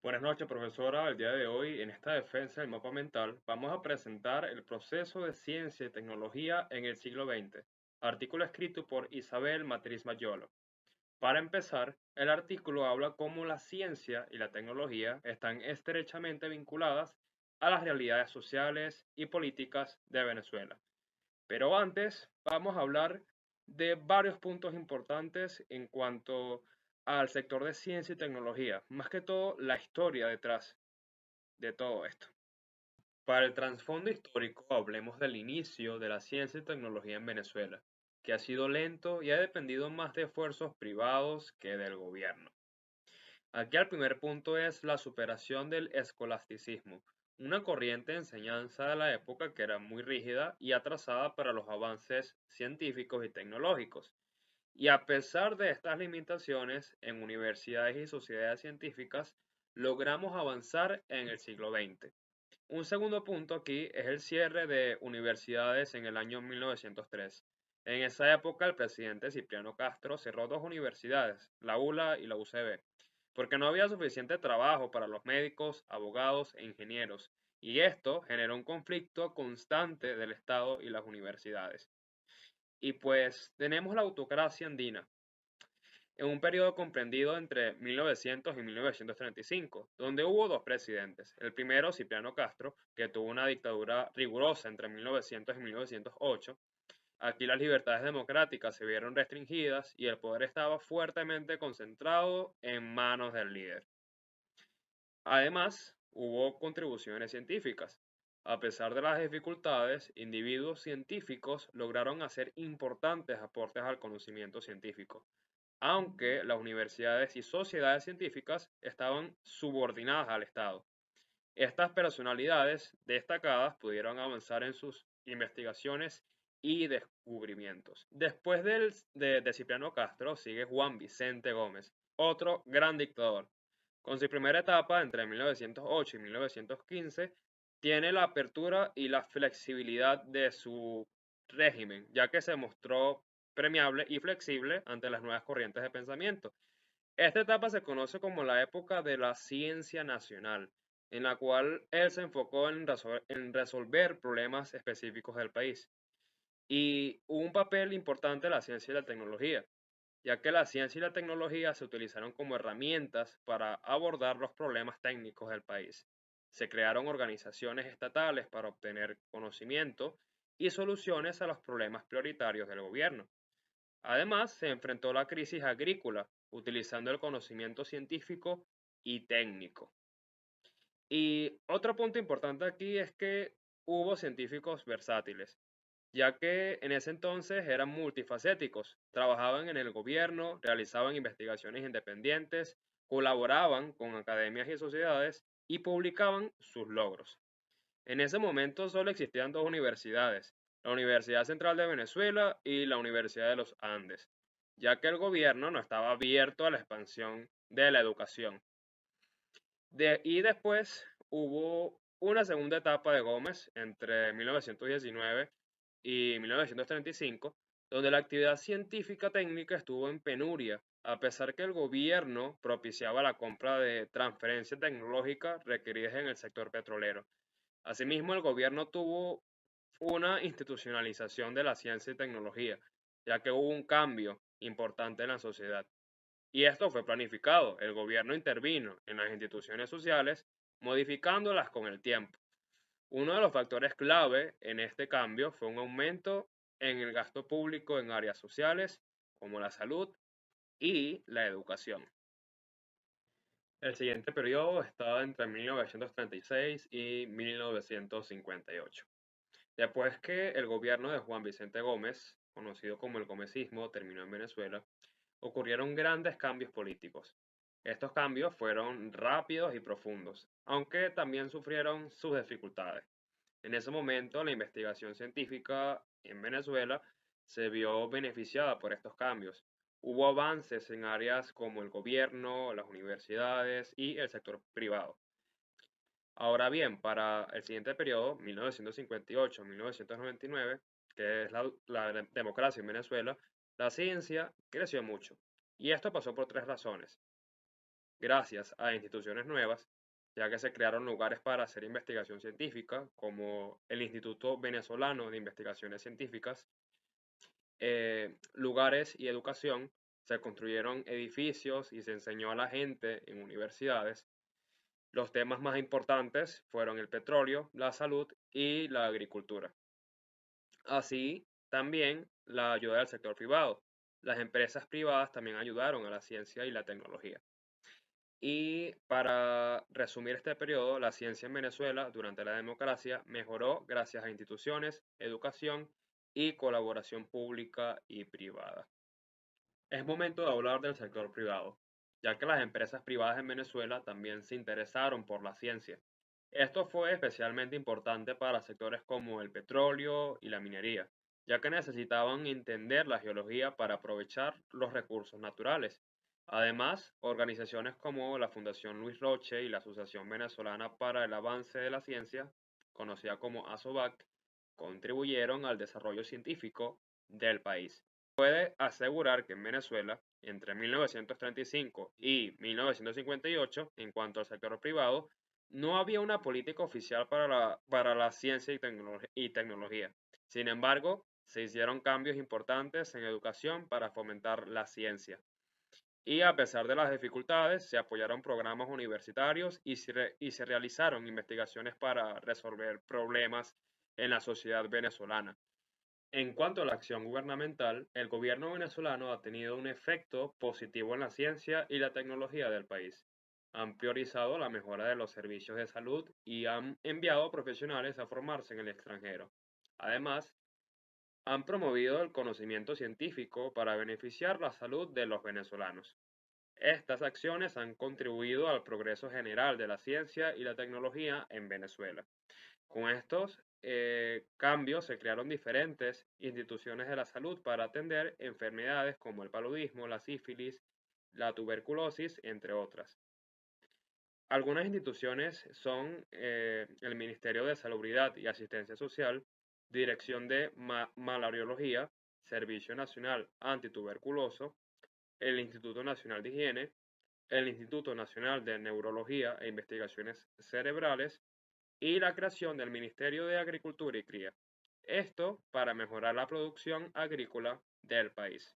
Buenas noches, profesora. El día de hoy, en esta defensa del mapa mental, vamos a presentar el proceso de ciencia y tecnología en el siglo XX, artículo escrito por Isabel Matriz Mayolo. Para empezar, el artículo habla cómo la ciencia y la tecnología están estrechamente vinculadas a las realidades sociales y políticas de Venezuela. Pero antes, vamos a hablar de varios puntos importantes en cuanto al sector de ciencia y tecnología, más que todo la historia detrás de todo esto. Para el trasfondo histórico, hablemos del inicio de la ciencia y tecnología en Venezuela, que ha sido lento y ha dependido más de esfuerzos privados que del gobierno. Aquí el primer punto es la superación del escolasticismo, una corriente de enseñanza de la época que era muy rígida y atrasada para los avances científicos y tecnológicos. Y a pesar de estas limitaciones, en universidades y sociedades científicas logramos avanzar en el siglo XX. Un segundo punto aquí es el cierre de universidades en el año 1903. En esa época, el presidente Cipriano Castro cerró dos universidades, la ULA y la UCB, porque no había suficiente trabajo para los médicos, abogados e ingenieros, y esto generó un conflicto constante del Estado y las universidades. Y pues tenemos la autocracia andina, en un periodo comprendido entre 1900 y 1935, donde hubo dos presidentes. El primero, Cipriano Castro, que tuvo una dictadura rigurosa entre 1900 y 1908. Aquí las libertades democráticas se vieron restringidas y el poder estaba fuertemente concentrado en manos del líder. Además, hubo contribuciones científicas. A pesar de las dificultades, individuos científicos lograron hacer importantes aportes al conocimiento científico, aunque las universidades y sociedades científicas estaban subordinadas al Estado. Estas personalidades destacadas pudieron avanzar en sus investigaciones y descubrimientos. Después de Cipriano Castro sigue Juan Vicente Gómez, otro gran dictador. Con su primera etapa entre 1908 y 1915, tiene la apertura y la flexibilidad de su régimen, ya que se mostró premiable y flexible ante las nuevas corrientes de pensamiento. Esta etapa se conoce como la época de la ciencia nacional, en la cual él se enfocó en resolver problemas específicos del país. Y hubo un papel importante de la ciencia y la tecnología, ya que la ciencia y la tecnología se utilizaron como herramientas para abordar los problemas técnicos del país. Se crearon organizaciones estatales para obtener conocimiento y soluciones a los problemas prioritarios del gobierno. Además, se enfrentó a la crisis agrícola utilizando el conocimiento científico y técnico. Y otro punto importante aquí es que hubo científicos versátiles, ya que en ese entonces eran multifacéticos, trabajaban en el gobierno, realizaban investigaciones independientes, colaboraban con academias y sociedades y publicaban sus logros. En ese momento solo existían dos universidades, la Universidad Central de Venezuela y la Universidad de los Andes, ya que el gobierno no estaba abierto a la expansión de la educación. Y después hubo una segunda etapa de Gómez entre 1919 y 1935, donde la actividad científica técnica estuvo en penuria, a pesar que el gobierno propiciaba la compra de transferencia tecnológica requeridas en el sector petrolero. Asimismo, el gobierno tuvo una institucionalización de la ciencia y tecnología, ya que hubo un cambio importante en la sociedad. Y esto fue planificado. El gobierno intervino en las instituciones sociales, modificándolas con el tiempo. Uno de los factores clave en este cambio fue un aumento en el gasto público en áreas sociales, como la salud y la educación. El siguiente periodo estaba entre 1936 y 1958. Después que el gobierno de Juan Vicente Gómez, conocido como el gomecismo, terminó en Venezuela, ocurrieron grandes cambios políticos. Estos cambios fueron rápidos y profundos, aunque también sufrieron sus dificultades. En ese momento, la investigación científica en Venezuela se vio beneficiada por estos cambios. Hubo avances en áreas como el gobierno, las universidades y el sector privado. Ahora bien, para el siguiente periodo, 1958-1999, que es la democracia en Venezuela, la ciencia creció mucho. Y esto pasó por tres razones. Gracias a instituciones nuevas, ya que se crearon lugares para hacer investigación científica, como el Instituto Venezolano de Investigaciones Científicas, lugares y educación, se construyeron edificios y se enseñó a la gente en universidades. Los temas más importantes fueron el petróleo, la salud y la agricultura. Así, también la ayuda del sector privado. Las empresas privadas también ayudaron a la ciencia y la tecnología. Y para resumir este periodo, la ciencia en Venezuela durante la democracia mejoró gracias a instituciones, educación y colaboración pública y privada. Es momento de hablar del sector privado, ya que las empresas privadas en Venezuela también se interesaron por la ciencia. Esto fue especialmente importante para sectores como el petróleo y la minería, ya que necesitaban entender la geología para aprovechar los recursos naturales. Además, organizaciones como la Fundación Luis Roche y la Asociación Venezolana para el Avance de la Ciencia, conocida como ASOVAC, contribuyeron al desarrollo científico del país. Puede asegurar que en Venezuela, entre 1935 y 1958, en cuanto al sector privado, no había una política oficial para la ciencia y tecnología. Sin embargo, se hicieron cambios importantes en educación para fomentar la ciencia. Y a pesar de las dificultades, se apoyaron programas universitarios y se realizaron investigaciones para resolver problemas en la sociedad venezolana. En cuanto a la acción gubernamental, el gobierno venezolano ha tenido un efecto positivo en la ciencia y la tecnología del país. Han priorizado la mejora de los servicios de salud y han enviado profesionales a formarse en el extranjero. Además, han promovido el conocimiento científico para beneficiar la salud de los venezolanos. Estas acciones han contribuido al progreso general de la ciencia y la tecnología en Venezuela. Con estos cambios se crearon diferentes instituciones de la salud para atender enfermedades como el paludismo, la sífilis, la tuberculosis, entre otras. Algunas instituciones son el Ministerio de Salubridad y Asistencia Social, Dirección de Malariología, Servicio Nacional Antituberculoso, el Instituto Nacional de Higiene, el Instituto Nacional de Neurología e Investigaciones Cerebrales, y la creación del Ministerio de Agricultura y Cría. Esto para mejorar la producción agrícola del país.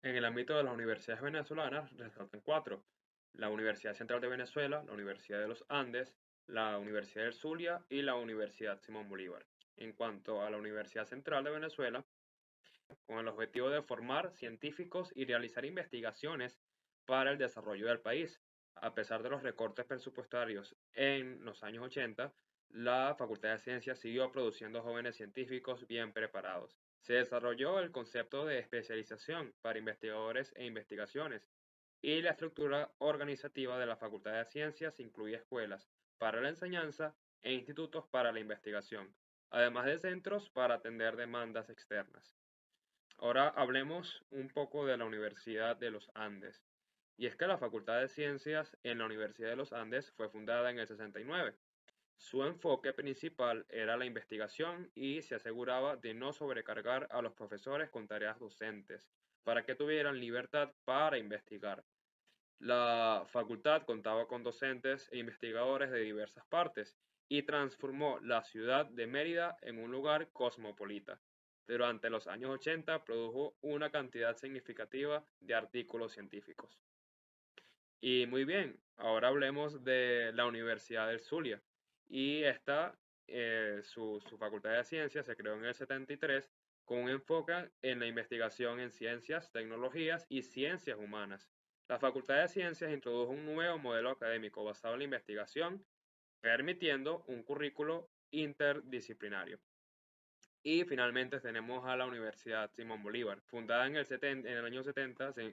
En el ámbito de las universidades venezolanas resaltan cuatro: la Universidad Central de Venezuela, la Universidad de los Andes, la Universidad del Zulia y la Universidad Simón Bolívar. En cuanto a la Universidad Central de Venezuela, con el objetivo de formar científicos y realizar investigaciones para el desarrollo del país. A pesar de los recortes presupuestarios en los años 80, la Facultad de Ciencias siguió produciendo jóvenes científicos bien preparados. Se desarrolló el concepto de especialización para investigadores e investigaciones, y la estructura organizativa de la Facultad de Ciencias incluye escuelas para la enseñanza e institutos para la investigación, además de centros para atender demandas externas. Ahora hablemos un poco de la Universidad de los Andes. Y es que la Facultad de Ciencias en la Universidad de los Andes fue fundada en el 69. Su enfoque principal era la investigación y se aseguraba de no sobrecargar a los profesores con tareas docentes, para que tuvieran libertad para investigar. La facultad contaba con docentes e investigadores de diversas partes y transformó la ciudad de Mérida en un lugar cosmopolita. Durante los años 80 produjo una cantidad significativa de artículos científicos. Y muy bien, ahora hablemos de la Universidad del Zulia. Y esta, su facultad de ciencias se creó en el 73 con un enfoque en la investigación en ciencias, tecnologías y ciencias humanas. La Facultad de Ciencias introdujo un nuevo modelo académico basado en la investigación, permitiendo un currículo interdisciplinario. Y finalmente tenemos a la Universidad Simón Bolívar. Fundada en el año 70, se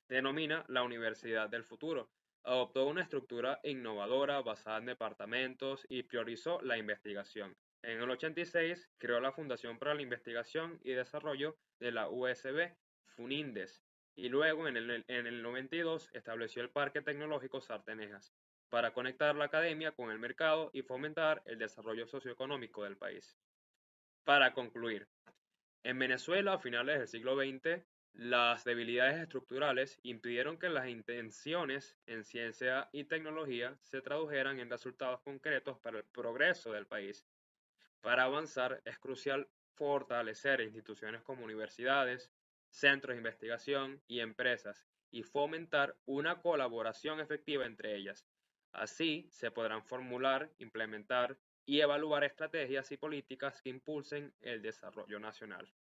denomina la Universidad del Futuro. Adoptó una estructura innovadora basada en departamentos y priorizó la investigación. En el 86 creó la Fundación para la Investigación y Desarrollo de la USB, FUNINDES, y luego en el 92 estableció el Parque Tecnológico Sartenejas para conectar la academia con el mercado y fomentar el desarrollo socioeconómico del país. Para concluir, en Venezuela a finales del siglo XX Las debilidades estructurales impidieron que las intenciones en ciencia y tecnología se tradujeran en resultados concretos para el progreso del país. Para avanzar es crucial fortalecer instituciones como universidades, centros de investigación y empresas y fomentar una colaboración efectiva entre ellas. Así se podrán formular, implementar y evaluar estrategias y políticas que impulsen el desarrollo nacional.